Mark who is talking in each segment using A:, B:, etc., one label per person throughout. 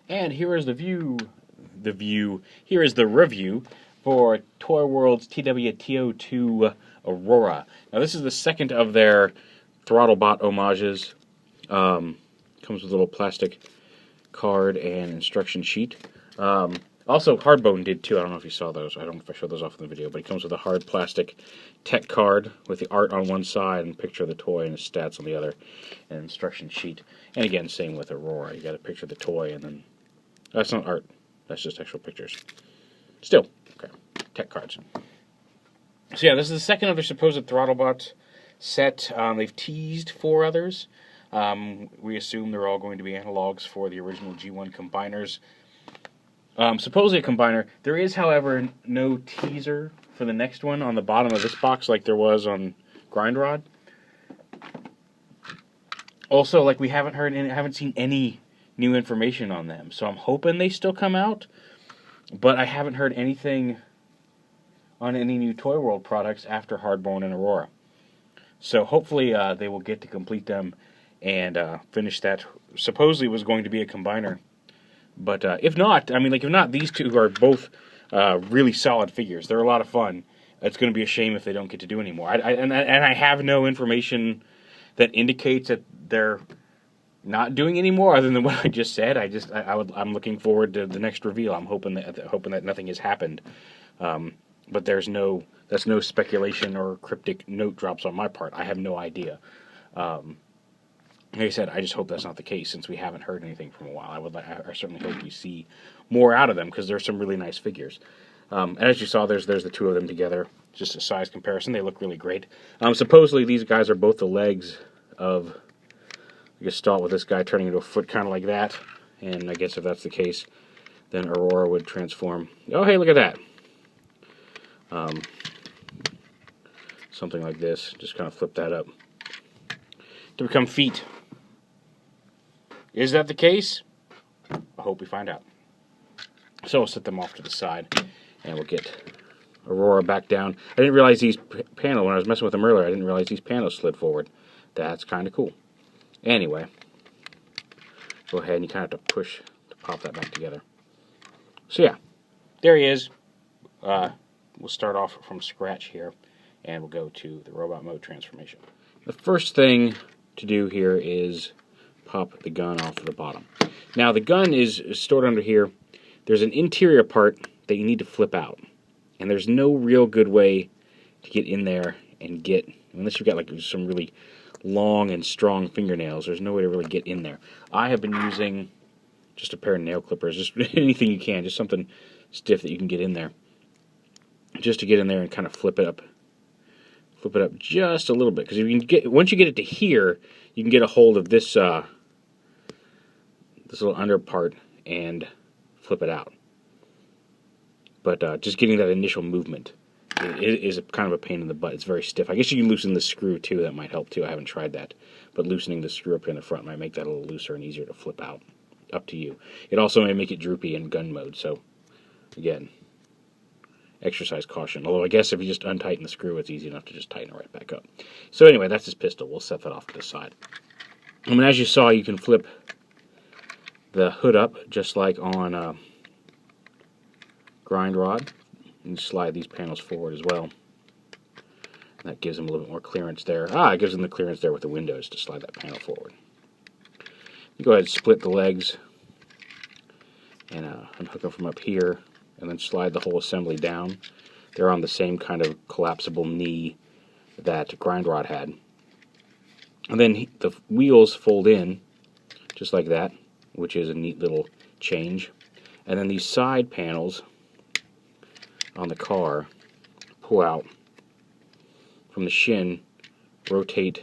A: And here is here is the review for ToyWorld's TW-T02 Aurora. Now this is the second of their Throttlebot homages. Comes with a little plastic card and instruction sheet. Also, Hardbone did too. I don't know if you saw those. I don't know if I showed those off in the video, but it comes with a hard plastic tech card with the art on one side and a picture of the toy and the stats on the other, and an instruction sheet. And again, same with Aurora. You got a picture of the toy, and then that's not art. That's just actual pictures. Still, okay, tech cards. So yeah, this is the second of their supposed Throttlebot set. They've teased 4 others. We assume they're all going to be analogs for the original G1 combiners. Supposedly a combiner. There is, however, no teaser for the next one on the bottom of this box like there was on Grindrod. Also, like, we haven't seen any new information on them, so I'm hoping they still come out, but I haven't heard anything on any new ToyWorld products after Hardbone and Aurora. So hopefully they will get to complete them and finish that. Supposedly was going to be a combiner. But if not, I mean, like, if not, these two are both really solid figures. They're a lot of fun. It's going to be a shame if they don't get to do anymore. And I have no information that indicates that they're not doing any more other than what I just said. I'm looking forward to the next reveal. I'm hoping that nothing has happened. But that's no speculation or cryptic note drops on my part. I have no idea. Like I said, I just hope that's not the case since we haven't heard anything from a while. I certainly hope we see more out of them because there's some really nice figures. And as you saw, there's the 2 of them together. Just a size comparison. They look really great. Supposedly these guys are both the legs of, I guess, start with this guy turning into a foot kind of like that. And I guess if that's the case, then Aurora would transform. Oh, hey, look at that. Something like this. Just kind of flip that up to become feet. Is that the case? I hope we find out. So we'll set them off to the side, and we'll get Aurora back down. I didn't realize these panels, when I was messing with them earlier, I didn't realize these panels slid forward. That's kind of cool. Anyway, go ahead and you kind of have to push to pop that back together. So yeah, there he is. We'll start off from scratch here, and we'll go to the robot mode transformation. The first thing to do here is pop the gun off the bottom. Now the gun is stored under here. There's an interior part that you need to flip out, and there's no real good way to get in there and get, unless you've got like some really long and strong fingernails, there's no way to really get in there. I have been using just a pair of nail clippers, just anything you can, just something stiff that you can get in there, just to get in there and kind of flip it up just a little bit, because if you can get, once you get it to here, you can get a hold of this this little under part and flip it out. But just getting that initial movement is kind of a pain in the butt. It's very stiff. I guess you can loosen the screw too. That might help too. I haven't tried that, but loosening the screw up here in the front might make that a little looser and easier to flip out. Up to you. It also may make it droopy in gun mode. So again, exercise caution. Although I guess if you just untighten the screw, it's easy enough to just tighten it right back up. So anyway, that's his pistol. We'll set that off to the side. I mean, as you saw, you can flip the hood up just like on Grindrod, and slide these panels forward as well. And that gives them a little bit more clearance there. It gives them the clearance there with the windows to slide that panel forward. You go ahead and split the legs and unhook them from up here, and then slide the whole assembly down. They're on the same kind of collapsible knee that Grindrod had. And then the wheels fold in just like that, which is a neat little change. And then these side panels on the car pull out from the shin, rotate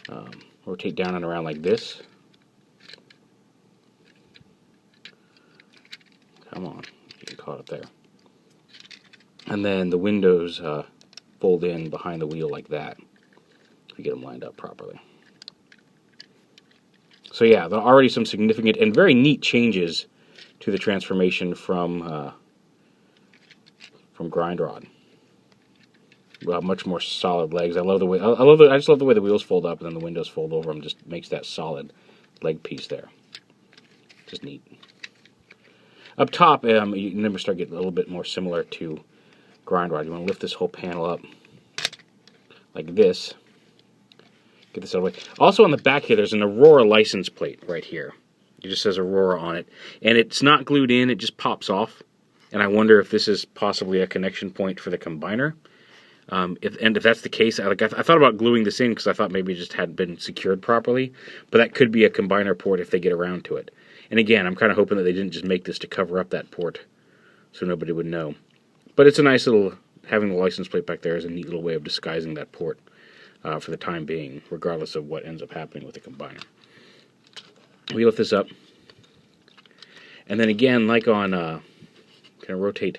A: down and around like this. Come on, getting caught up there. And then the windows fold in behind the wheel like that, if you get them lined up properly. So yeah, there are already some significant and very neat changes to the transformation from Grindrod. Much more solid legs. I just love the way the wheels fold up and then the windows fold over them. Just makes that solid leg piece there. Just neat. Up top, you never start getting a little bit more similar to grind rod. You want to lift this whole panel up like this. Get this out of the way. Also on the back here, there's an Aurora license plate right here. It just says Aurora on it. And it's not glued in, it just pops off. And I wonder if this is possibly a connection point for the combiner. If that's the case, I thought about gluing this in because I thought maybe it just hadn't been secured properly. But that could be a combiner port if they get around to it. And again, I'm kind of hoping that they didn't just make this to cover up that port so nobody would know. But it's a nice little, having the license plate back there is a neat little way of disguising that port for the time being, regardless of what ends up happening with the combiner. We lift this up. And then again, like on, kind of rotate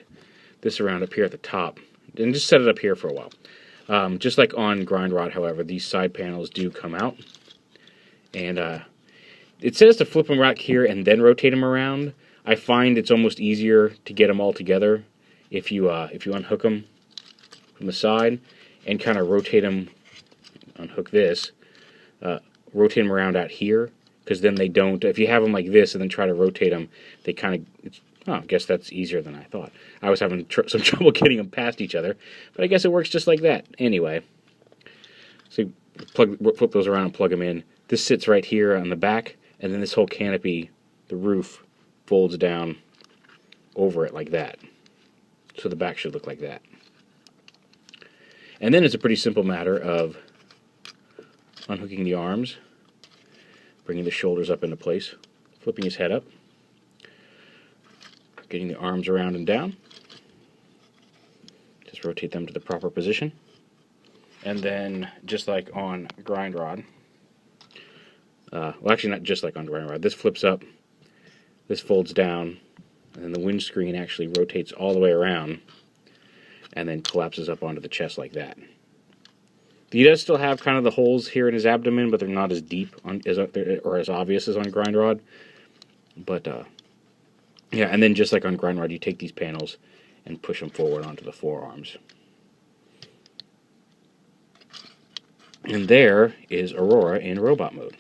A: this around up here at the top. And just set it up here for a while. Just like on grind rod, however, these side panels do come out. And it says to flip them right here and then rotate them around. I find it's almost easier to get them all together if you unhook them from the side and kind of rotate them, unhook this, rotate them around out here, because then they don't, if you have them like this and then try to rotate them, they kind of, I guess that's easier than I thought. I was having some trouble getting them past each other, but I guess it works just like that. Anyway, so flip those around and plug them in. This sits right here on the back, and then this whole canopy, the roof, folds down over it like that. So the back should look like that. And then it's a pretty simple matter of unhooking the arms, bringing the shoulders up into place, flipping his head up, getting the arms around and down. Just rotate them to the proper position. And then, just like on grind rod, well, actually not just like on grind rod, this flips up, this folds down, and then the windscreen actually rotates all the way around and then collapses up onto the chest like that. He does still have kind of the holes here in his abdomen, but they're not as deep or as obvious as on grind rod. But yeah, and then just like on grind rod, you take these panels and push them forward onto the forearms. And there is Aurora in robot mode.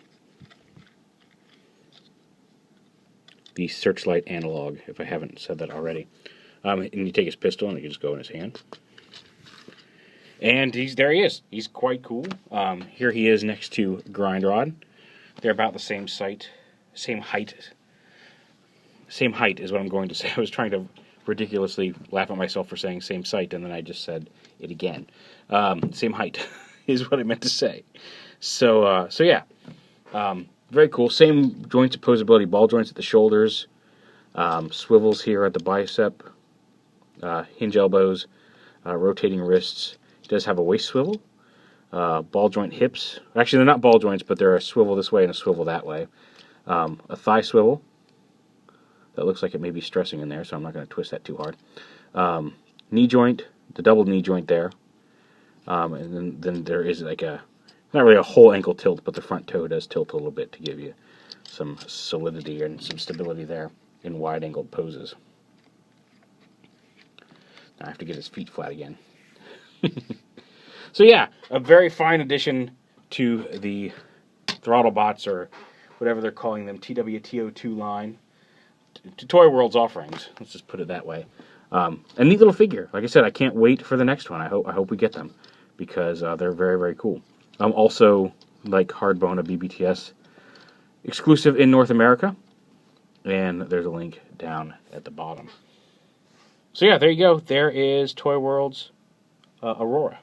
A: The Searchlight analog, if I haven't said that already. And you take his pistol and it can just go in his hand. And there he is. He's quite cool. Here he is next to grind rod. They're about the same height. Same height is what I'm going to say. I was trying to ridiculously laugh at myself for saying same sight, and then I just said it again. Same height is what I meant to say. So yeah, very cool. Same joint opposability, ball joints at the shoulders, swivels here at the bicep, hinge elbows, rotating wrists. It does have a waist swivel, ball joint hips. Actually, they're not ball joints, but they're a swivel this way and a swivel that way. A thigh swivel. That looks like it may be stressing in there, so I'm not going to twist that too hard. Knee joint, the double knee joint there. And then there is like not really a whole ankle tilt, but the front toe does tilt a little bit to give you some solidity and some stability there in wide-angled poses. Now I have to get his feet flat again. So yeah, a very fine addition to the Throttlebots, or whatever they're calling them, TW-T02 line, to ToyWorld's offerings. Let's just put it that way. A neat little figure. Like I said, I can't wait for the next one. I hope we get them, because they're very, very cool. Also, like Hardbone, a BBTS exclusive in North America, and there's a link down at the bottom. So yeah, there you go. There is ToyWorld's Aurora.